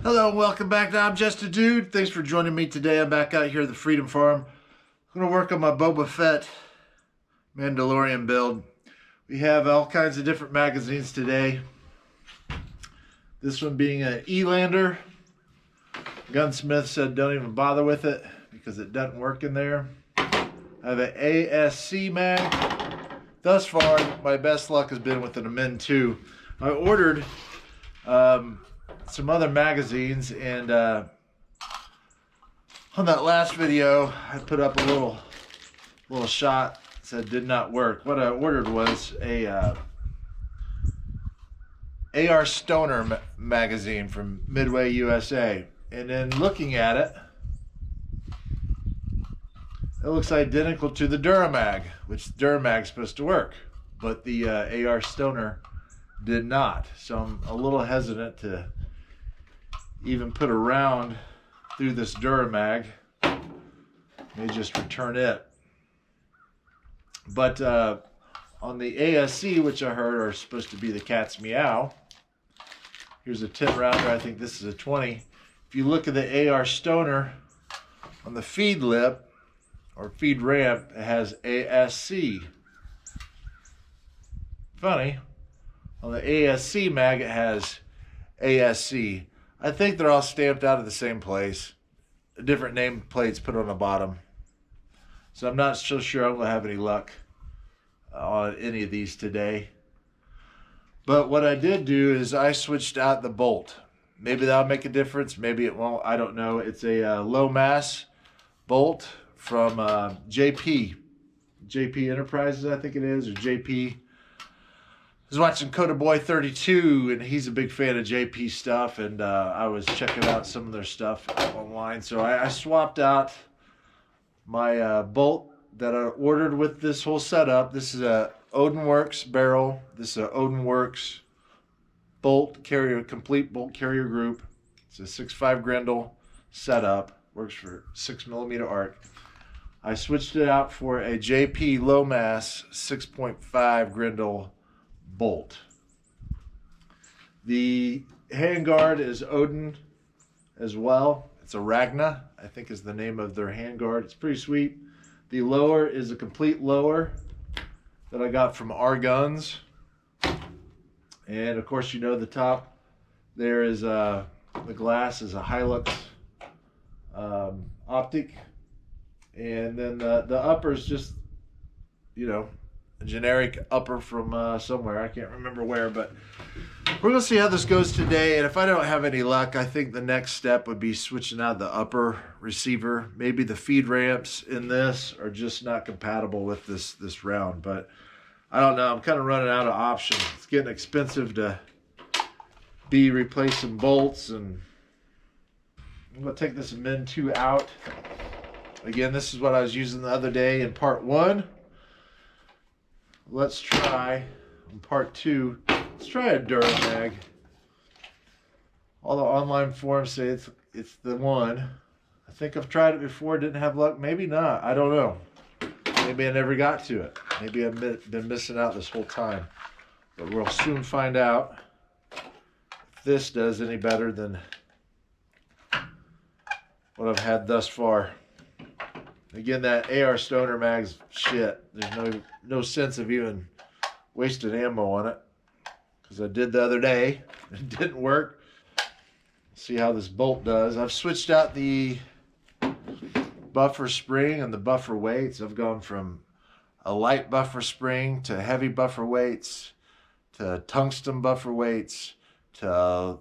Hello and welcome back to I'm Just a Dude. Thanks for joining me today. I'm back out here at the Freedom Farm. I'm going to work on my Boba Fett Mandalorian build. We have all kinds of different magazines today. This one being an Elander. Gunsmith said don't even bother with it because it doesn't work in there. I have an ASC mag. Thus far, my best luck has been with an Amin 2. I ordered some other magazines, and on that last video I put up a little shot that said did not work. What I ordered was a AR Stoner magazine from Midway USA, and then looking at it, it looks identical to the Duramag, which Duramag's supposed to work, but the AR Stoner did not. So I'm a little hesitant to even put a round through this Duramag. May just return it. But on the ASC, which I heard are supposed to be the cat's meow, here's a 10 rounder. I think this is a 20. If you look at the AR Stoner on the feed lip or feed ramp, it has ASC. Funny, on the ASC mag it has ASC. I think they're all stamped out of the same place. Different name plates put on the bottom. So I'm not so sure I'm going to have any luck on any of these today. But what I did do is I switched out the bolt. Maybe that'll make a difference. Maybe it won't. I don't know. It's a low mass bolt from JP Enterprises, I think it is, or JP. I was watching Coda Boy 32, and he's a big fan of JP stuff, and I was checking out some of their stuff online. So I swapped out my bolt that I ordered with this whole setup. This is a Odinworks barrel. This is a Odinworks bolt carrier, complete bolt carrier group. It's a 6.5 Grendel setup. Works for 6mm arc. I switched it out for a JP low mass 6.5 Grendel bolt. The handguard is Odin as well. It's a Ragna, I think is the name of their handguard. It's pretty sweet. The lower is a complete lower that I got from R Guns. And of course, you know the top there is the glass is a Hilux optic. And then the upper is just, you know, a generic upper from somewhere. I can't remember where, but we're going to see how this goes today. And if I don't have any luck, I think the next step would be switching out the upper receiver. Maybe the feed ramps in this are just not compatible with this round, but I don't know. I'm kind of running out of options. It's getting expensive to be replacing bolts, and I'm going to take this Min 2 out. Again, this is what I was using the other day in part 1. Let's try in part 2. Let's try a Duramag. All the online forums say it's the one. I think I've tried it before, didn't have luck. Maybe not. I don't know. Maybe I never got to it. Maybe I've been missing out this whole time. But we'll soon find out if this does any better than what I've had thus far. Again, that AR Stoner mag's shit. There's no sense of even wasting ammo on it, because I did the other day. It didn't work. See how this bolt does. I've switched out the buffer spring and the buffer weights. I've gone from a light buffer spring to heavy buffer weights to tungsten buffer weights to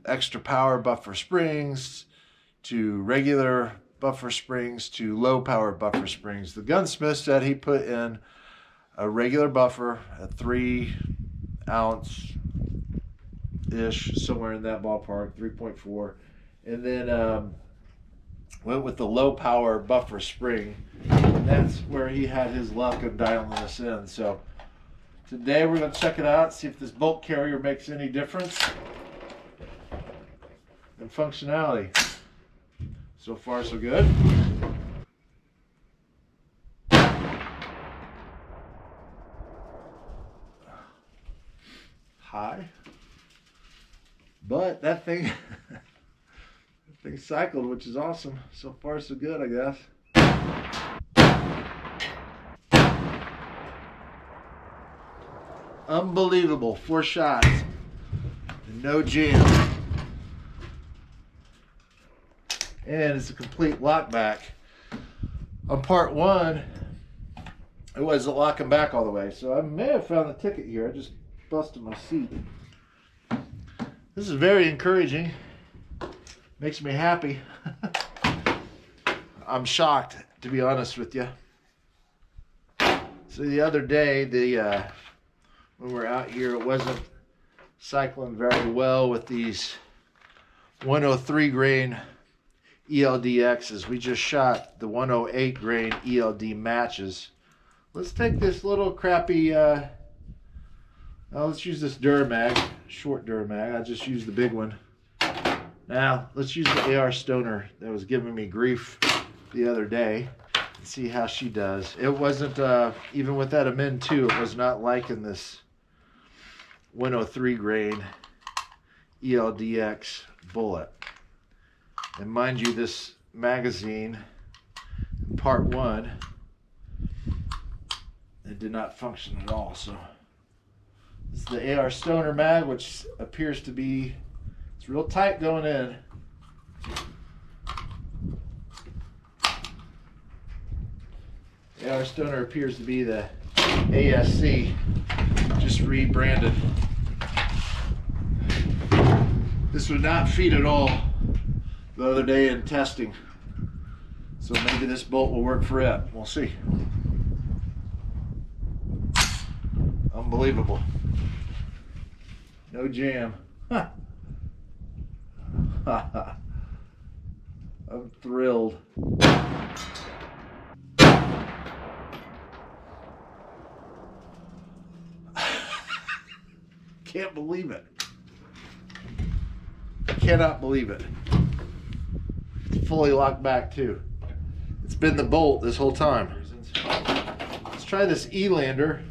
extra power buffer springs to regular buffer springs to low power buffer springs. The gunsmith said he put in a regular buffer, a 3 ounce ish, somewhere in that ballpark, 3.4, and then went with the low power buffer spring, and that's where he had his luck of dialing this in. So today we're going to check it out, see if this bolt carrier makes any difference in functionality. So far, so good. High. But that thing, Thing cycled, which is awesome. So far, so good, I guess. Unbelievable. 4 shots. And no jam. And it's a complete lockback. On part 1, it wasn't locking back all the way. So I may have found the ticket here. I just busted my seat. This is very encouraging. Makes me happy. I'm shocked, to be honest with you. So the other day, when we're out here, it wasn't cycling very well with these 103 grain ELDXs. We just shot the 108 grain ELD matches. Let's take this little crappy, let's use this Durmag, short Durmag. I just used the big one. Now, let's use the AR Stoner that was giving me grief the other day and see how she does. It wasn't, even with that Amin 2, it was not liking this 103 grain ELDX bullet. And mind you, this magazine, in part 1, it did not function at all. So, this is the AR Stoner mag, which appears to be, it's real tight going in. AR Stoner appears to be the ASC, just rebranded. This would not feed at all the other day in testing. So maybe this bolt will work for it. We'll see. Unbelievable. No jam. Huh. I'm thrilled. Can't believe it. I cannot believe it. It's fully locked back too. It's been the bolt this whole time. Let's try this E-lander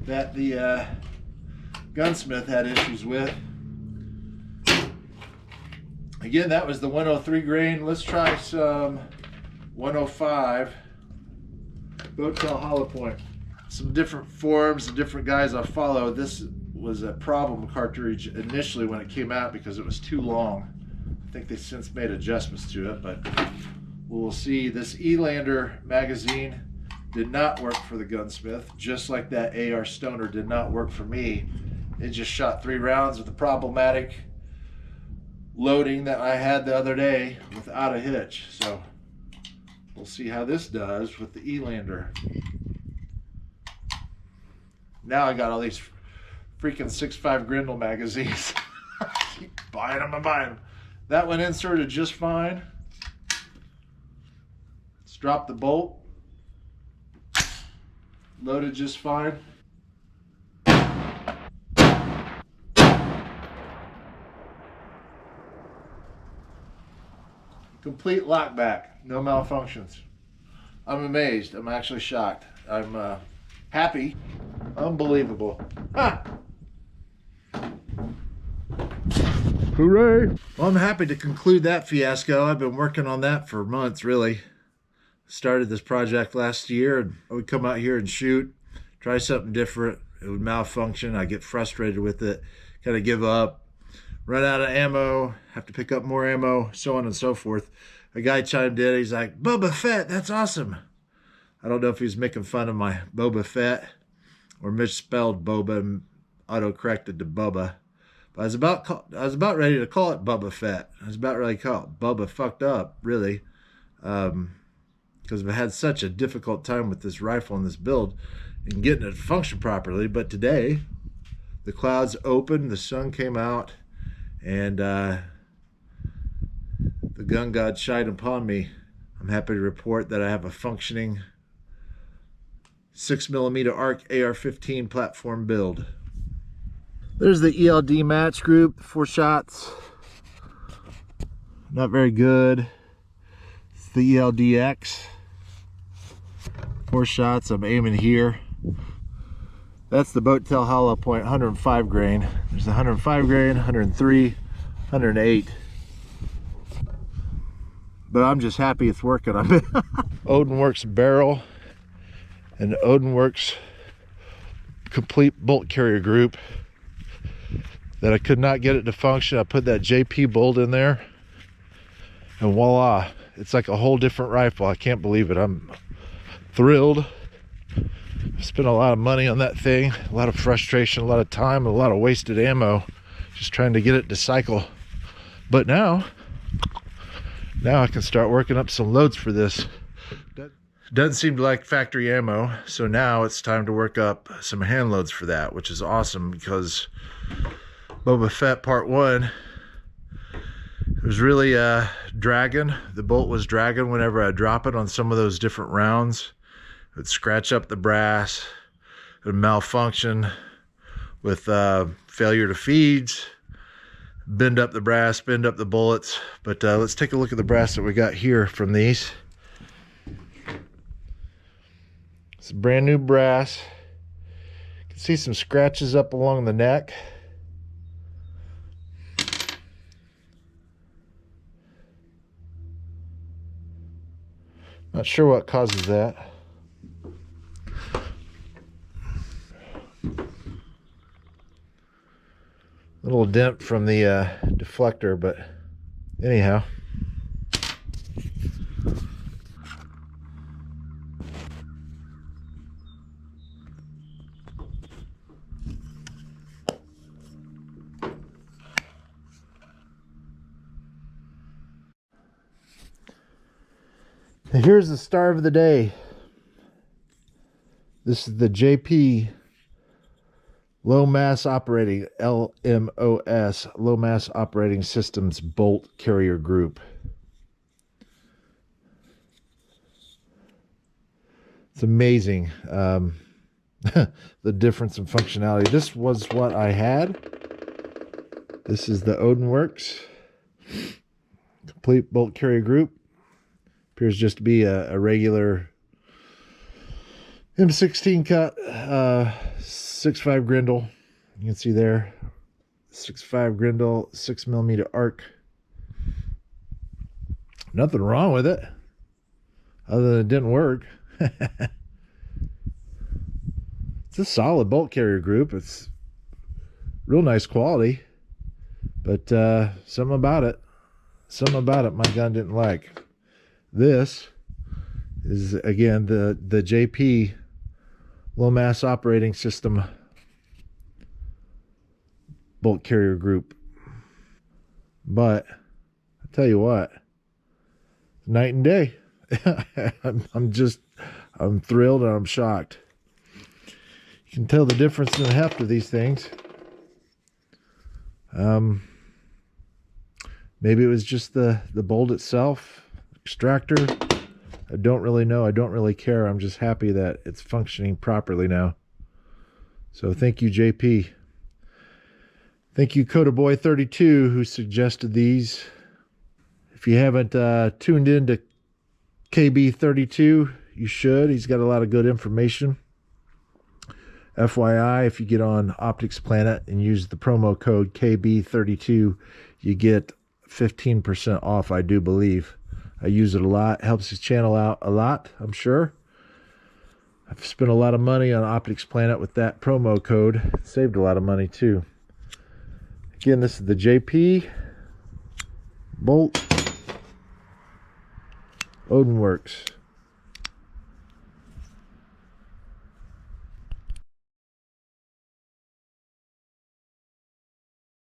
that the gunsmith had issues with. Again, that was the 103 grain. Let's try some 105 Boattail hollow point. Some different forums and different guys I follow. This was a problem cartridge initially when it came out because it was too long. I think they've since made adjustments to it, but we'll see. This E-lander magazine did not work for the gunsmith, just like that AR Stoner did not work for me. It just shot 3 rounds with the problematic loading that I had the other day without a hitch. So we'll see how this does with the E-lander. Now I got all these freaking 6.5 Grindle magazines. Keep buying them and buying them. That one inserted just fine. Let's drop the bolt. Loaded just fine. Complete lockback, no malfunctions. I'm amazed. I'm actually shocked. I'm happy. Unbelievable. Ah! Hooray! Well, I'm happy to conclude that fiasco. I've been working on that for months, really. Started this project last year, and I would come out here and shoot, try something different. It would malfunction. I get frustrated with it, kind of give up, run out of ammo, have to pick up more ammo, so on and so forth. A guy chimed in. He's like, "Boba Fett, that's awesome." I don't know if he was making fun of my Boba Fett or misspelled Boba and auto-corrected to Bubba. But I was about ready to call it Boba Fett. I was about ready to call it Bubba fucked up, really. Because I've had such a difficult time with this rifle and this build and getting it to function properly. But today, the clouds opened, the sun came out, and the gun god shied upon me. I'm happy to report that I have a functioning 6mm ARC AR-15 platform build. There's the ELD match group, 4 shots. Not very good. It's the ELDX. 4 shots, I'm aiming here. That's the Boattail hollow point, 105 grain. There's the 105 grain, 103, 108. but I'm just happy it's working. Odinworks barrel and Odinworks complete bolt carrier group that I could not get it to function. I put that JP bolt in there and voila, it's like a whole different rifle. I can't believe it. I'm thrilled. I spent a lot of money on that thing, a lot of frustration, a lot of time, a lot of wasted ammo just trying to get it to cycle. But now I can start working up some loads for this. Doesn't seem to like factory ammo, so now it's time to work up some hand loads for that, which is awesome because Boba Fett Part 1, it was really dragging. The bolt was dragging whenever I drop it on some of those different rounds. It would scratch up the brass, it would malfunction with failure to feeds, bend up the brass, bend up the bullets. But let's take a look at the brass that we got here from these. It's brand new brass. You can see some scratches up along the neck. Not sure what causes that. Little dent from the deflector, but anyhow. And here's the star of the day. This is the JP Low Mass Operating, LMOS, Low Mass Operating Systems Bolt Carrier Group. It's amazing, the difference in functionality. This was what I had. This is the Odinworks Complete Bolt Carrier Group. Appears just to be a regular M16 cut, 6.5 Grindle. You can see there, 6.5 Grindle, 6mm arc. Nothing wrong with it, other than it didn't work. It's a solid bolt carrier group. It's real nice quality, but something about it my gun didn't like. This is again the JP Low Mass Operating System bolt carrier group. But I tell you what, night and day. I'm thrilled and I'm shocked. You can tell the difference in the heft of these things. Maybe it was just the bolt itself, extractor. I don't really know. I don't really care. I'm just happy that it's functioning properly now. So thank you, JP. Thank you, CodaBoy32, who suggested these. If you haven't tuned in to KB32, you should. He's got a lot of good information. FYI, if you get on Optics Planet and use the promo code KB32, you get 15% off, I do believe. I use it a lot. Helps his channel out a lot, I'm sure. I've spent a lot of money on Optics Planet with that promo code. Saved a lot of money too. Again, this is the JP Bolt Odinworks.